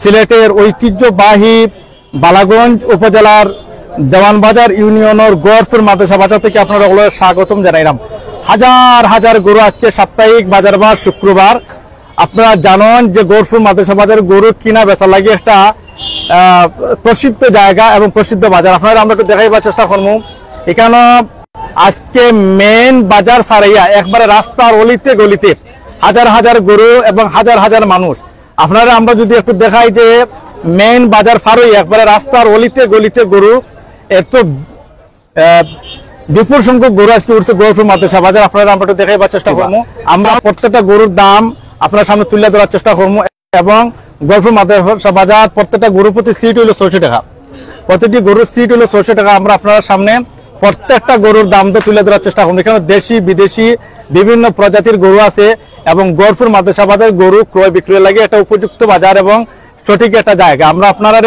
সিলেটের ঐতিহ্যবাহী বালাগঞ্জ উপজেলার দেওয়ানবাজার ইউনিয়নের গড়পুর মাদ্রাসা বাজার থেকে আপনারা স্বাগতম জানাইলাম। হাজার হাজার গরু আজকে সাপ্তাহিক বাজার বার শুক্রবার। আপনারা জানেন যে গড়পুর মাদ্রাসা বাজার গরু কিনা বেচা লাগে একটা প্রসিদ্ধ জায়গা এবং প্রসিদ্ধ বাজার। আপনারা আমরা একটু দেখাইবার চেষ্টা করবো। এখানে আজকে মেন বাজার ছাড়াইয়া একবারে রাস্তার অলিতে গলিতে হাজার হাজার গরু এবং হাজার হাজার মানুষ। আপনারা আমরা যদি একটু দেখাই যে মেন বাজার ফারই একবারে রাস্তার অলিতে গলিতে গরু, এত বিপুল সংখ্যক গরু আজকে উঠছে গড়পুর মাদ্রাসা বাজার। আপনারা আমরা একটু দেখাইবার চেষ্টা করবো। আমরা প্রত্যেকটা গরুর দাম আপনার সামনে তুলে ধরার চেষ্টা করবো এবং গড়পুর মাদ্রাসা বাজার প্রত্যেকটা গরু প্রতি সিট হইলো 600 টাকা, প্রতিটি গরুর সিট হইলো 600 টাকা। আমরা আপনার সামনে প্রত্যেকটা গরুর দাম তো তুলে ধরার চেষ্টা করবো। এখানে দেশি বিদেশি বিভিন্ন প্রজাতির গরু আছে এবং গড়পুর মাদ্রাসা বাজার গরু ক্রয় বিক্রয় লাগে একটা উপযুক্ত বাজার এবং সঠিক একটা জায়গা। আমরা আপনারা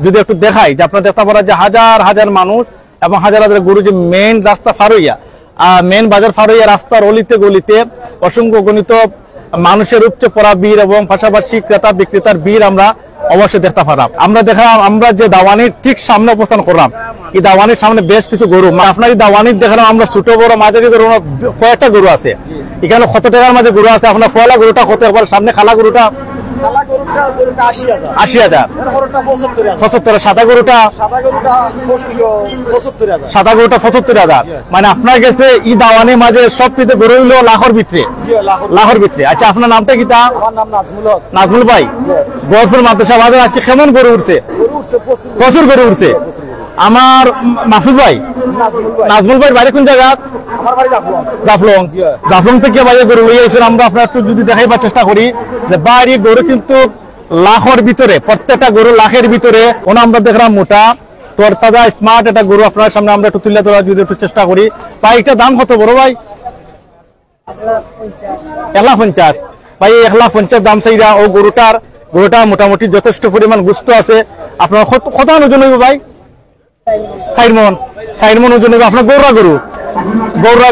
যদি একটু দেখাই যে আপনারা দেখতে পারেন যে হাজার হাজার মানুষ এবং হাজার হাজার গরু, যে মেন রাস্তা ফারইয়া মেন বাজার ফারইয়া রাস্তার অলিতে গলিতে অসংখ্য গণিত মানুষের উপচে পড়া ভিড় এবং পাশাপাশি ক্রেতা বিক্রেতার ভিড় আমরা অবশ্যই দেখতে পারাম। আমরা দেখলাম আমরা যে দাওয়ানির ঠিক সামনে অবস্থান করলাম, এই দাওয়ানির সামনে বেশ কিছু গরু। আপনার এই দাওয়ানির দেখলাম আমরা ছোট বড় মাঝারি ধরুন কয়েকটা গরু আছে। এখানে কত টাকার মাঝে গরু আছে? আপনার ফয়লা গরুটা কত, একবার সামনে খালা গরুটা 80,000, 75,000, সাদা গরুটা 75,000। মানে আপনার কাছে ই দাওয়ানির মাঝে সব কিছু গরু হইলো লাখের ভিতরে, লাখের ভিতরে। আচ্ছা, আপনার নামটা কি? তা নাজমুল ভাই। গড়পুর মাদ্রাসা বাজার আজকে কেমন গরু উঠছে? প্রচুর গরু উঠছে। আমার মাহফুজ ভাই, নাজমুল ভাই বাড়ি কোন জায়গা? জাফলং। জাফলং থেকে বাইরে গরু লইয়া এসে আমরা আপনার একটু যদি দেখাইবার চেষ্টা করি যে বাড়ি গরু কিন্তু লাখের ভিতরে, প্রত্যেকটা গরু লাখের ভিতরে। ওনা আমরা দেখলাম মোটা তরতাজা স্মার্ট একটা গরু আপনার সামনে আমরা একটু তুলে ধরার যদি একটু চেষ্টা করি। ভাই এটা দাম কত বড় ভাই? 1,50,000 ভাই, 1,50,000 দাম চাইরা। ও গরুটা মোটামুটি যথেষ্ট পরিমাণ গুস্ত আছে। আপনার কত ওজন হইব ভাই? 4 মণ ওজন হইব। আপনার গৌরা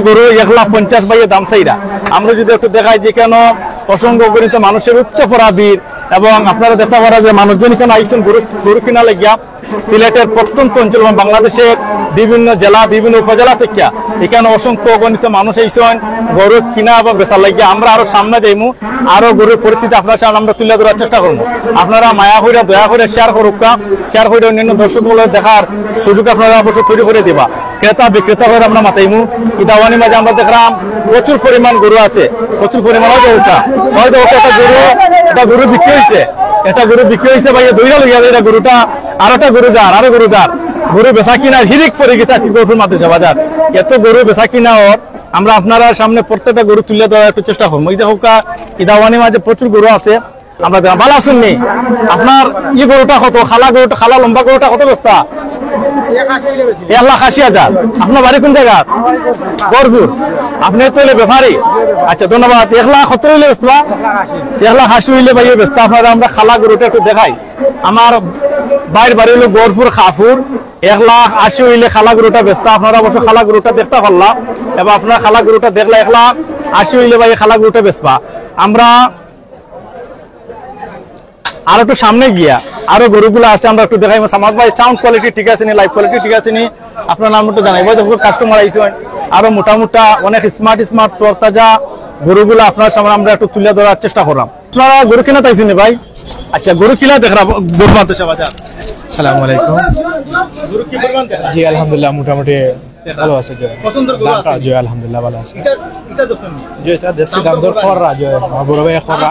গরু 1,50,000 ভাই দাম চাইরা। আমরা যদি একটু দেখাই যে কেন অসংখ্য গণিত মানুষের উচ্চ পড়া ভিড় এবং আপনারা দেখতে পারা যে মানুষজন এখানে আইসেন গরু কিনা লাগিয়া। সিলেটের প্রত্যন্ত অঞ্চল এবং বাংলাদেশের বিভিন্ন জেলা বিভিন্ন উপজেলা থেকে এখানে অসংখ্য গণিত মানুষ আইসেন গরু কিনা এবং বেচা লাগিয়া। আমরা আরো সামনে যাইমু, আরো গরুর পরিস্থিতি আপনার সামনে আমরা তুলে ধরার চেষ্টা করবো। আপনারা মায়া করে দয়া করে শেয়ার করুকা, শেয়ার করে অন্যান্য দর্শকগুলো দেখার সুযোগ আপনারা অবশ্যই তৈরি করে দিবা। ক্রেতা বিক্রেতা করে আমরা মাতাইমু। এই দাওয়ানির মাঝে আমরা দেখলাম প্রচুর পরিমাণ গরু আছে, প্রচুর পরিমাণ একটা গরু বিক্রি হয়েছে, একটা গরু বিক্রি হয়েছে ভাই দইরা লইয়া যায় গরুটা। আর একটা গরু যার গরু বেচা কিনা হিরিক পড়ে গেছে আজকে গরুর মাদ্রাসা বাজার। এত গরু বেচা কিনা ওর আমরা আপনারা সামনে প্রত্যেকটা গরু তুলে দেওয়ার একটু চেষ্টা করবো। এই দেখো ইদাওয়ানির মাঝে প্রচুর গরু আছে। আমরা ভালো আছেন নি? আপনার ই গরুটা কত? খালা লম্বা গরুটা কত বস্তা? 1,80,000। আপনার বাড়ি কোন জায়গা? গড়পুর। আপনি তো হইলে ব্যাপারী। আচ্ছা, ধন্যবাদ। 1,70,000 হইলে বেচবা? 1,80,000 হইলে ভাই বেচতা। আপনারা আমরা খালা গরুটা একটু দেখাই। আমার বাইরের বাড়ি হলো গড়পুর খাফুর। 1,80,000 হইলে খালা গরুটা বেচতা। আপনারা অবশ্য খালা গরুটা দেখতে পারলাম এবং আপনারা খালা গরুটা দেখলে 1,80,000 হইলে ভাই খালা গরুটা বেচবা। আমরা আর একটু সামনে গিয়া আরো গরুগুলো আছে আমরা একটু দেখাই। সামাদ ভাই সাউন্ড কোয়ালিটি ঠিক আছে নি? লাইভ কোয়ালিটি ঠিক আছে নি? আপনার নাম একটু জানাই ভাই। যখন কাস্টমার আইসেন আরো মোটা অনেক স্মার্ট তরতাজা গরুগুলো আপনার সামনে আমরা একটু তুলে ধরার চেষ্টা করলাম। আপনারা গরু কিনা তাইছেন ভাই? আচ্ছা, গরু কিনা দেখলাম গরু মাদ্রাসা বাজার। আসসালামু আলাইকুম। গরু কি পরিমাণ দেখলাম? জি আলহামদুলিল্লাহ মোটামুটি ভালো আছে। পছন্দের গরু আছে? জি আলহামদুলিল্লাহ ভালো আছে। এটা দেখছেন নি? জি এটা দেশি দাম দর খররা জি বড় ভাই খররা।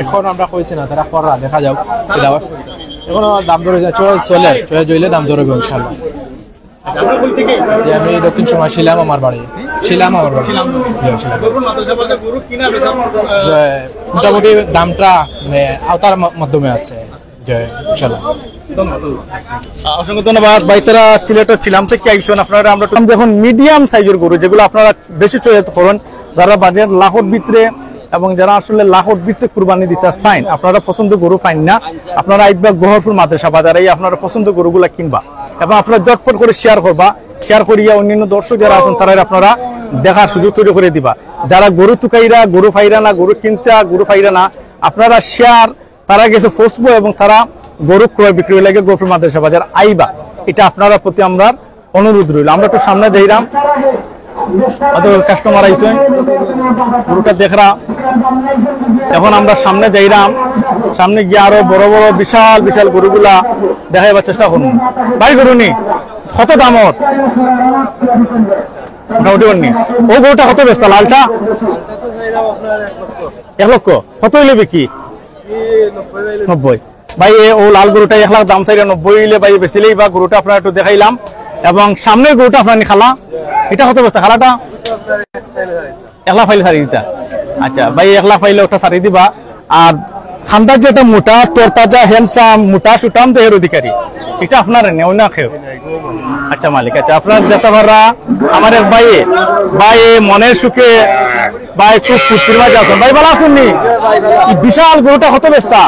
এখন আমরা কইছি না তারা খররা দেখা যাও। এখন দাম দর চলে জইলে দাম দর হবে ইনশাআল্লাহ। আমি দক্ষিণ সময় ছিলাম আমার বাড়ি। মোটামুটি দামটা আওতার মাধ্যমে আছে। অসংখ্য ধন্যবাদ ভাই। তারা সিলেটের ছিলাম থেকে আইসেন। আপনারা আমরা দেখুন মিডিয়াম সাইজের গরু যেগুলো আপনারা বেশি চয়েস করেন, যারা বাজার লাখের ভিতরে এবং যারা আসলে লাখের ভিতরে কুরবানি দিতে চান, আপনারা পছন্দ গরু পাইন না, আপনারা আইবা গড়পুর মাদ্রাসা বাজারে আপনারা পছন্দ গরুগুলা কিনবা এবং আপনারা জটপট করে শেয়ার করবা। শেয়ার করিয়া অন্যান্য দর্শক যারা আছেন তারা আপনারা দেখার সুযোগ তৈরি করে দিবা। যারা গরু তুকাইরা, গরু ফাইরা না, গরু কিনতা, গরু ফাইরা না, আপনারা শেয়ার তারা গেছে ফসবো এবং তারা গরু ক্রয় বিক্রয় লাগে গরুর মাদ্রাসা বাজার আইবা, এটা আপনারা প্রতি আমরা অনুরোধ রইল। আমরা একটু সামনে যাইলাম, কাস্টমার আইসেন গরুটা দেখরা, এখন আমরা সামনে যাইলাম, সামনে গিয়ে আরো বড় বড় বিশাল বিশাল গরুগুলা দেখাইবার চেষ্টা করুন। ভাই গরু নি কত দামর মোটামুটি, ও গরুটা কত বেচতা লালটা? 1 লক্ষ। কত হইলে বিকি? 90। ভাই ও লাল গরুটা 1 লাখ দাম চাইলে 90 হইলে ভাই বেচিলেই বা গরুটা আপনার একটু দেখাইলাম। এবং সামনের গরুটা আপনার খালা, এটা কত বেচতা খালাটা? 1 লাখ ফাইলে সারি দিতা। আচ্ছা ভাই 1 লাখ ফাইলে ওটা সারি দিবা। আর খান্দার যেটা মোটা তরতাজা হ্যান্ডসাম মোটা সুটাম দেহের অধিকারী, এটা আপনার নেও না খেও। আচ্ছা মালিক, আচ্ছা আপনার যেতে পারা আমার এক ভাই মনের সুখে ভাই খুব ফুর্তির মাঝে আছেন। ভাই ভালো আছেন নি? বিশাল গরুটা কত বেচতা?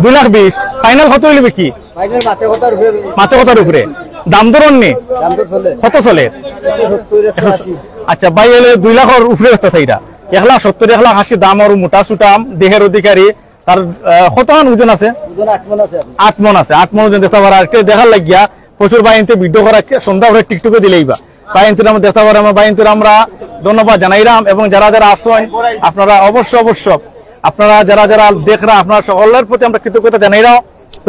2,20,000। ফাইনাল কত হইলে কি? মাথা কথার উপরে দাম ধরুন নি কত চলে? আচ্ছা ভাই এলে 2 লাখের উপরে বেচতা সেইটা 1,70,000 1,80,000 দাম। আর মোটা সুটাম দেহের অধিকারী, তার কতখান ওজন আছে? 8 মন আছে। 8 মন ওজন দেখতে পারা দেখার লাগিয়া প্রচুর বাইনতে ভিডিও করা সন্ধ্যা করে টিকটকে দিলেই বা বাইনতে আমরা দেখতে পারি। আমার বাইনতে আমরা ধন্যবাদ জানাইলাম। এবং যারা যারা আসেন আপনারা অবশ্য আপনারা যারা যারা দেখরা আপনারা সকলের প্রতি আমরা কৃতজ্ঞতা জানাইলাম,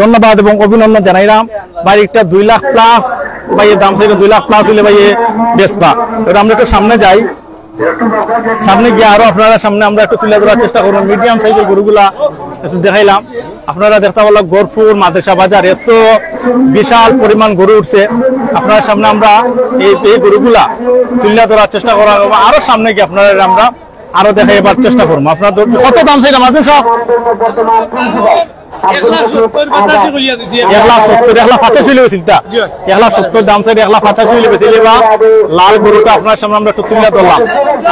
ধন্যবাদ এবং অভিনন্দন জানাইলাম। বাড়িটা 2 লাখ প্লাস ভাইয়ের দাম থেকে 2 লাখ প্লাস হইলে ভাইয়ে বেচবা। এবার আমরা একটু সামনে যাই, সামনে গিয়ে আরো আপনারা সামনে আমরা একটু তুলে ধরার চেষ্টা করবো। মিডিয়াম সাইজের গরুগুলা একটু দেখাইলাম। আপনারা দেখতে পারলাম গরপুর মাদ্রাসা বাজার এত বিশাল পরিমাণ গরু উঠছে। আপনার সামনে আমরা এই গরুগুলা তুলে ধরার চেষ্টা করা হবে। আরো সামনে গিয়ে আপনারা আমরা আরো দেখাইবার চেষ্টা করবো। আপনার কত দাম চাইলাম আছে সব? 1,70,000 দাম চাই 1,85,000 বা লাল গরুটা আপনার সামনে আমরা একটু তুলে ধরলাম।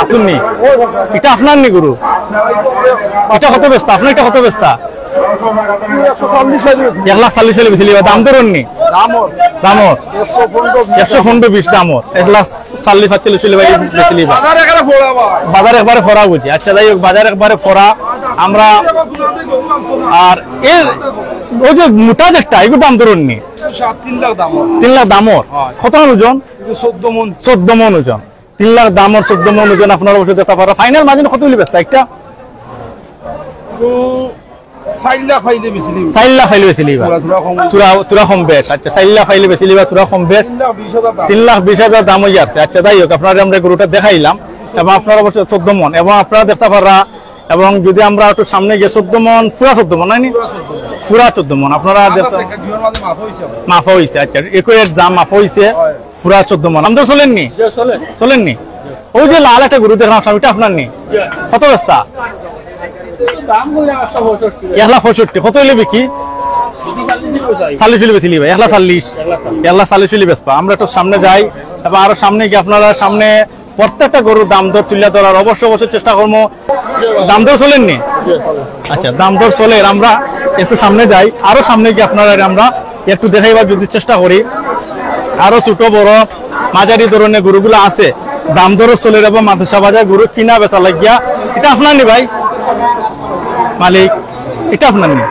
আপনি এটা আপনার নি গরু, এটা কত বেচতা? আপনার এটা কত বেচতা? 1,40,000 বেশি দাম ধরুন নি দামর 115-20 দামর 1,40,000 বেশি বাজার একবারে ফরা বুঝি। আচ্ছা যাই হোক, বাজার একবারে ফরা আমরা। আর এর ওই যে মোটা যেটা এগুলো দাম ধরুন নি 3 লাখ দামর। কত ওজন? 14 মন ওজন। 3 লাখ দামর 14 মন ওজন আপনার অবশ্যই দেখতে পারো। ফাইনাল মাঝে কত হইলে বেচতা? একটা 4 লাখ ফাইলে বেচিলি 4 লাখ ফাইলে বেচিলি তুরা কম বেশ। আচ্ছা 4 লাখ ফাইলে বেচিলি বা তুরা কম বেশ 3,20,000 দাম হয়ে যাচ্ছে। আচ্ছা যাই হোক, আপনারা আমরা গরুটা দেখাইলাম এবং আপনার অবশ্যই 14 মন এবং আপনারা দেখতে পারা। এবং যদি আমরা একটু সামনে গিয়ে 14 মন পুরা 14 মন হয়নি পুরা 14 মন আপনারা মাফা হয়েছে। আচ্ছা একুরের দাম মাফা হয়েছে পুরা 14 মন। আমরা চলেননি ওই যে লাল একটা গরু দেখলাম ওইটা আপনার নি কত বেচতা? 1,65,000। কত হইলে বিকি? 40,000 বেচিলি ভাই 1,40,000 বেচবা। আমরা একটু সামনে যাই এবং আরো সামনে গিয়ে আপনারা সামনে প্রত্যেকটা গরুর দাম দর তুলে ধরার অবশ্যই চেষ্টা করবো। দাম দর চলেননি? আচ্ছা দাম দর চলে। আমরা একটু সামনে যাই, আরো সামনে গিয়ে আপনারা আমরা একটু দেখাইবার যদি চেষ্টা করি। আরো ছোট বড় মাঝারি ধরনের গরুগুলো আছে, দাম দরও চলে যাবো। মাদ্রাসা বাজার গরু কিনা বেচা লাগিয়া। এটা আপনার নি ভাই মালিক? এটা আপনার নি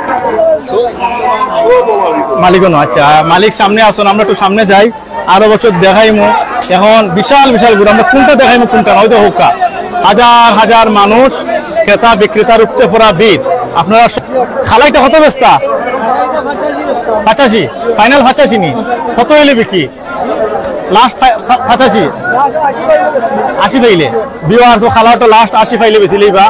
মালিক? আচ্ছা মালিক সামনে আসুন, আমরা একটু সামনে যাই আরো বছর দেখাইমু। এখন বিশাল বিশাল গরু আমরা কোনটা দেখাইমু কোনটা হয়তো হোকা হাজার হাজার মানুষ ক্রেতা বিক্রেতার উপচে পড়া ভিড়। আপনারা খালাইটা কত বেচতা? 85। ফাইনাল 85 নি? কত হইলে বিক্রি? লাস্ট 85 80 পাইলে বিওয়ার তো খালা তো লাস্ট 80 পাইলে বেচিলেই বা